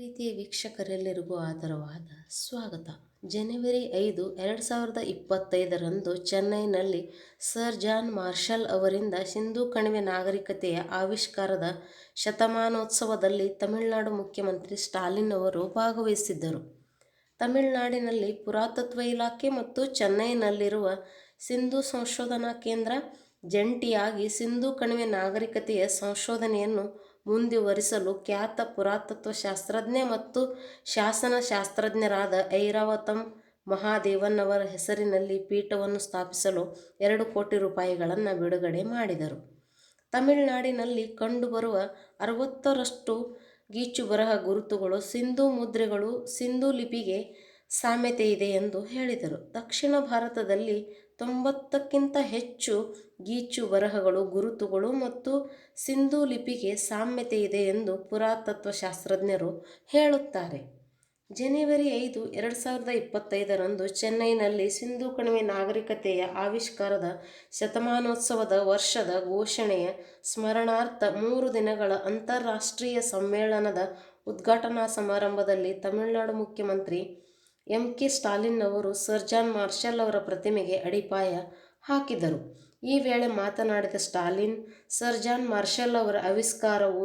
ಪ್ರೀತಿಯ ವೀಕ್ಷಕರೆಲ್ಲರಿಗೂ ಆದರವಾದ ಸ್ವಾಗತ. ಜನವರಿ 5, 2025ರಂದು ಚೆನ್ನೈನಲ್ಲಿ ಸರ್ ಜಾನ್ ಮಾರ್ಷಲ್ ಅವರಿಂದ ಸಿಂಧೂ ಕಣಿವೆ ನಾಗರಿಕತೆಯ ಆವಿಷ್ಕಾರದ ಶತಮಾನೋತ್ಸವದಲ್ಲಿ ತಮಿಳುನಾಡು ಮುಖ್ಯಮಂತ್ರಿ ಸ್ಟಾಲಿನ್ ಅವರು ಭಾಗವಹಿಸಿದ್ದರು. ತಮಿಳುನಾಡಿನಲ್ಲಿ ಪುರಾತತ್ವ ಇಲಾಖೆ ಮತ್ತು ಚೆನ್ನೈನಲ್ಲಿರುವ ಸಿಂಧೂ ಸಂಶೋಧನಾ ಕೇಂದ್ರ ಜಂಟಿಯಾಗಿ ಸಿಂಧೂ ಕಣಿವೆ ನಾಗರಿಕತೆಯ ಸಂಶೋಧನೆಯನ್ನು ಮುಂದುವರಿಸಲು ಖ್ಯಾತ ಪುರಾತತ್ವ ಶಾಸ್ತ್ರಜ್ಞ ಮತ್ತು ಶಾಸನಶಾಸ್ತ್ರಜ್ಞರಾದ ಐರಾವತಂ ಮಹಾದೇವನ್ ಅವರ ಹೆಸರಿನಲ್ಲಿ ಪೀಠವನ್ನು ಸ್ಥಾಪಿಸಲು 2 ಕೋಟಿ ರೂಪಾಯಿಗಳನ್ನು ಬಿಡುಗಡೆ ಮಾಡಿದರು. ತಮಿಳುನಾಡಿನಲ್ಲಿ ಕಂಡುಬರುವ 60ರಷ್ಟು ಗೀಚುಬರಹ ಗುರುತುಗಳು ಸಿಂಧೂ ಮುದ್ರೆಗಳು ಸಿಂಧೂ ಲಿಪಿಗೆ ಸಾಮ್ಯತೆಯಿದೆ ಎಂದು ಹೇಳಿದರು. ದಕ್ಷಿಣ ಭಾರತದಲ್ಲಿ 90ಕ್ಕಿಂತ ಹೆಚ್ಚು ಗೀಚು ಬರಹಗಳು ಗುರುತುಗಳು ಮತ್ತು ಸಿಂಧೂ ಲಿಪಿಗೆ ಸಾಮ್ಯತೆಯಿದೆ ಎಂದು ಪುರಾತತ್ವ ಶಾಸ್ತ್ರಜ್ಞರು ಹೇಳುತ್ತಾರೆ. ಜನವರಿ 5, 2025ರಂದು ಚೆನ್ನೈನಲ್ಲಿ ಸಿಂಧೂ ಕಣಿವೆ ನಾಗರಿಕತೆಯ ಆವಿಷ್ಕಾರದ ಶತಮಾನೋತ್ಸವದ ವರ್ಷದ ಘೋಷಣೆಯ ಸ್ಮರಣಾರ್ಥ 3 ದಿನಗಳ ಅಂತಾರಾಷ್ಟ್ರೀಯ ಸಮ್ಮೇಳನದ ಉದ್ಘಾಟನಾ ಸಮಾರಂಭದಲ್ಲಿ ತಮಿಳುನಾಡು ಮುಖ್ಯಮಂತ್ರಿ ಎಂ.ಕೆ. ಸ್ಟಾಲಿನ್ ಅವರು ಸರ್ ಜಾನ್ ಮಾರ್ಷಲ್ ಅವರ ಪ್ರತಿಮೆಗೆ ಅಡಿಪಾಯ ಹಾಕಿದರು. ಈ ವೇಳೆ ಮಾತನಾಡಿದ ಸ್ಟಾಲಿನ್, ಸರ್ ಜಾನ್ ಮಾರ್ಷಲ್ ಅವರ ಆವಿಷ್ಕಾರವು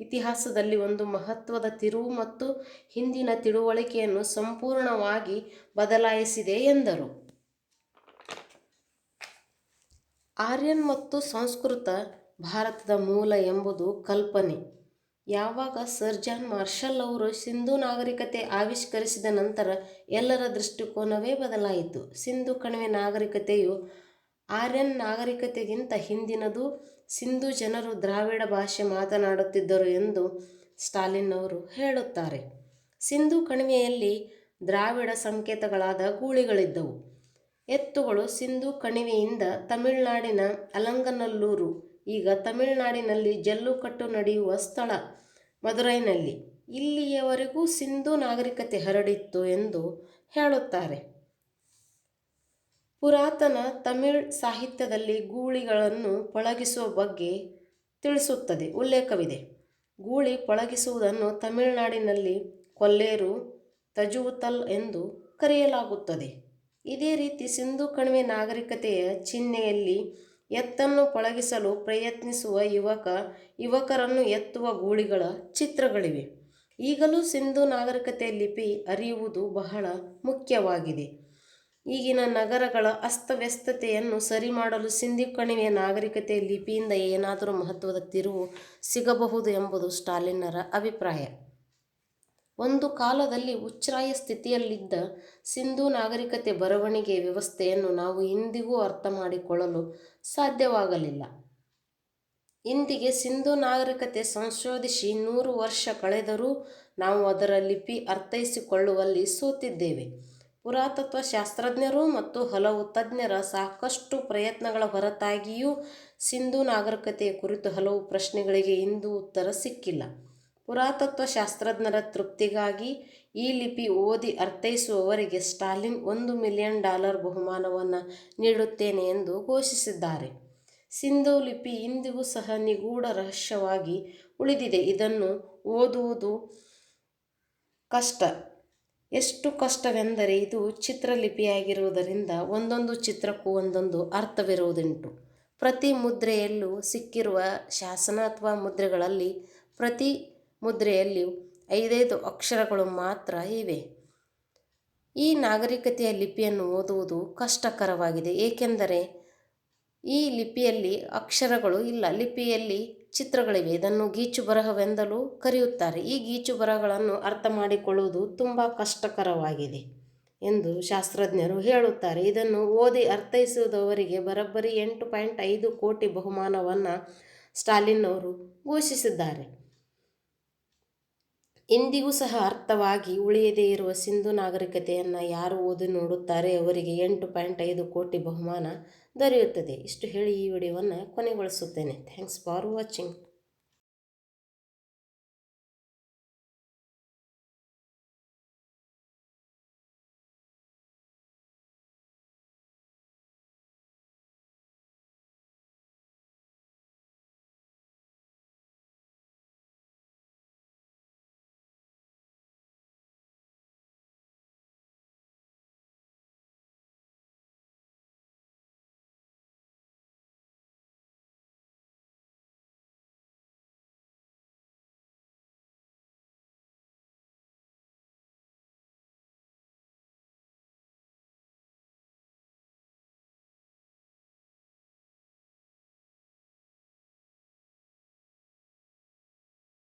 ಇತಿಹಾಸದಲ್ಲಿ ಒಂದು ಮಹತ್ವದ ತಿರುವು ಮತ್ತು ಹಿಂದಿನ ತಿಳುವಳಿಕೆಯನ್ನು ಸಂಪೂರ್ಣವಾಗಿ ಬದಲಾಯಿಸಿದೆ ಎಂದರು. ಆರ್ಯನ್ ಮತ್ತು ಸಂಸ್ಕೃತ ಭಾರತದ ಮೂಲ ಎಂಬುದು ಕಲ್ಪನೆ. ಯಾವಾಗ ಸರ್ ಜಾನ್ ಮಾರ್ಷಲ್ ಅವರು ಸಿಂಧೂ ನಾಗರಿಕತೆ ಆವಿಷ್ಕರಿಸಿದ ನಂತರ ಎಲ್ಲರ ದೃಷ್ಟಿಕೋನವೇ ಬದಲಾಯಿತು. ಸಿಂಧೂ ಕಣಿವೆ ನಾಗರಿಕತೆಯು ಆರ್ಯನ್ ನಾಗರಿಕತೆಗಿಂತ ಹಿಂದಿನದು. ಸಿಂಧೂ ಜನರು ದ್ರಾವಿಡ ಭಾಷೆ ಮಾತನಾಡುತ್ತಿದ್ದರು ಎಂದು ಸ್ಟಾಲಿನ್ ಅವರು ಹೇಳುತ್ತಾರೆ. ಸಿಂಧೂ ಕಣಿವೆಯಲ್ಲಿ ದ್ರಾವಿಡ ಸಂಕೇತಗಳಾದ ಗೂಳಿಗಳಿದ್ದವು. ಎತ್ತುಗಳು ಸಿಂಧೂ ಕಣಿವೆಯಿಂದ ತಮಿಳುನಾಡಿನ ಅಲಂಗನಲ್ಲೂರು, ಈಗ ತಮಿಳುನಾಡಿನಲ್ಲಿ ಜಲ್ಲುಕಟ್ಟು ನಡೆಯುವ ಸ್ಥಳ ಮದುರೈನಲ್ಲಿ, ಇಲ್ಲಿಯವರೆಗೂ ಸಿಂಧೂ ನಾಗರಿಕತೆ ಹರಡಿತ್ತು ಎಂದು ಹೇಳುತ್ತಾರೆ. ಪುರಾತನ ತಮಿಳ್ ಸಾಹಿತ್ಯದಲ್ಲಿ ಗೂಳಿಗಳನ್ನು ಪಳಗಿಸುವ ಬಗ್ಗೆ ತಿಳಿಸುತ್ತದೆ ಉಲ್ಲೇಖವಿದೆ. ಗೂಳಿ ಪಳಗಿಸುವುದನ್ನು ತಮಿಳುನಾಡಿನಲ್ಲಿ ಕೊಲ್ಲೇರು ತಜುವುತಲ್ ಎಂದು ಕರೆಯಲಾಗುತ್ತದೆ. ಇದೇ ರೀತಿ ಸಿಂಧೂ ಕಣಿವೆ ನಾಗರಿಕತೆಯ ಚಿಹ್ನೆಯಲ್ಲಿ ಎತ್ತನ್ನು ಪಳಗಿಸಲು ಪ್ರಯತ್ನಿಸುವ ಯುವಕರನ್ನು ಎತ್ತುವ ಗೂಳಿಗಳ ಚಿತ್ರಗಳಿವೆ. ಈಗಲೂ ಸಿಂಧೂ ನಾಗರಿಕತೆಯ ಲಿಪಿ ಅರಿಯುವುದು ಬಹಳ ಮುಖ್ಯವಾಗಿದೆ. ಈಗಿನ ನಗರಗಳ ಅಸ್ತವ್ಯಸ್ತತೆಯನ್ನು ಸರಿ ಮಾಡಲು ಸಿಂಧೂ ಕಣಿವೆಯ ನಾಗರಿಕತೆಯ ಲಿಪಿಯಿಂದ ಏನಾದರೂ ಮಹತ್ವದ ತಿರುವು ಸಿಗಬಹುದು ಎಂಬುದು ಸ್ಟಾಲಿನ್ನರ ಅಭಿಪ್ರಾಯ. ಒಂದು ಕಾಲದಲ್ಲಿ ಉಚ್ಛ್ರಾಯ ಸ್ಥಿತಿಯಲ್ಲಿದ್ದ ಸಿಂಧೂ ನಾಗರಿಕತೆ ಬರವಣಿಗೆ ವ್ಯವಸ್ಥೆಯನ್ನು ನಾವು ಇಂದಿಗೂ ಅರ್ಥ ಮಾಡಿಕೊಳ್ಳಲು ಸಾಧ್ಯವಾಗಲಿಲ್ಲ. ಇಂದಿಗೆ ಸಿಂಧೂ ನಾಗರಿಕತೆ ಸಂಶೋಧಿಸಿ 100 ವರ್ಷ ಕಳೆದರೂ ನಾವು ಅದರ ಲಿಪಿ ಅರ್ಥೈಸಿಕೊಳ್ಳುವಲ್ಲಿ ಸೋತಿದ್ದೇವೆ. ಪುರಾತತ್ವ ಶಾಸ್ತ್ರಜ್ಞರು ಮತ್ತು ಹಲವು ತಜ್ಞರ ಸಾಕಷ್ಟು ಪ್ರಯತ್ನಗಳ ಹೊರತಾಗಿಯೂ ಸಿಂಧೂ ನಾಗರಿಕತೆಯ ಕುರಿತು ಹಲವು ಪ್ರಶ್ನೆಗಳಿಗೆ ಇಂದೂ ಉತ್ತರ ಸಿಕ್ಕಿಲ್ಲ. ಪುರಾತತ್ವ ಶಾಸ್ತ್ರಜ್ಞರ ತೃಪ್ತಿಗಾಗಿ ಈ ಲಿಪಿ ಓದಿ ಅರ್ಥೈಸುವವರಿಗೆ ಸ್ಟಾಲಿನ್ $1 ಮಿಲಿಯನ್ ಬಹುಮಾನವನ್ನು ನೀಡುತ್ತೇನೆ ಎಂದು ಘೋಷಿಸಿದ್ದಾರೆ. ಸಿಂಧೂ ಲಿಪಿ ಇಂದಿಗೂ ಸಹ ನಿಗೂಢ ರಹಸ್ಯವಾಗಿ ಉಳಿದಿದೆ. ಇದನ್ನು ಓದುವುದು ಕಷ್ಟ. ಎಷ್ಟು ಕಷ್ಟವೆಂದರೆ ಇದು ಚಿತ್ರಲಿಪಿಯಾಗಿರುವುದರಿಂದ ಒಂದೊಂದು ಚಿತ್ರಕ್ಕೂ ಒಂದೊಂದು ಅರ್ಥವಿರುವುದುಂಟು. ಪ್ರತಿ ಮುದ್ರೆಯಲ್ಲೂ ಸಿಕ್ಕಿರುವ ಶಾಸನ ಅಥವಾ ಮುದ್ರೆಗಳಲ್ಲಿ ಪ್ರತಿ ಮುದ್ರೆಯಲ್ಲಿಯೂ 5 ಅಕ್ಷರಗಳು ಮಾತ್ರ ಇವೆ. ಈ ನಾಗರಿಕತೆಯ ಲಿಪಿಯನ್ನು ಓದುವುದು ಕಷ್ಟಕರವಾಗಿದೆ, ಏಕೆಂದರೆ ಈ ಲಿಪಿಯಲ್ಲಿ ಅಕ್ಷರಗಳು ಇಲ್ಲ. ಲಿಪಿಯಲ್ಲಿ ಚಿತ್ರಗಳಿವೆ. ಇದನ್ನು ಗೀಚು ಬರಹವೆಂದಲೂ ಕರೆಯುತ್ತಾರೆ. ಈ ಗೀಚು ಬರಹಗಳನ್ನು ಅರ್ಥ ಮಾಡಿಕೊಳ್ಳುವುದು ತುಂಬ ಕಷ್ಟಕರವಾಗಿದೆ ಎಂದು ಶಾಸ್ತ್ರಜ್ಞರು ಹೇಳುತ್ತಾರೆ. ಇದನ್ನು ಓದಿ ಅರ್ಥೈಸಿದವರಿಗೆ ಬರೋಬ್ಬರಿ $8.5 ಕೋಟಿ ಬಹುಮಾನವನ್ನು ಸ್ಟಾಲಿನ್ ಅವರು ಘೋಷಿಸಿದ್ದಾರೆ. ಇಂದಿಗೂ ಸಹ ಅರ್ಥವಾಗಿ ಉಳಿಯದೇ ಇರುವ ಸಿಂಧೂ ನಾಗರಿಕತೆಯನ್ನು ಯಾರು ಓದಿ ನೋಡುತ್ತಾರೆ ಅವರಿಗೆ $8.5 ಕೋಟಿ ಬಹುಮಾನ ದೊರೆಯುತ್ತದೆ. ಇಷ್ಟು ಹೇಳಿ ಈ ವಿಡಿಯೋವನ್ನು ಕೊನೆಗೊಳಿಸುತ್ತೇನೆ. Thanks for watching.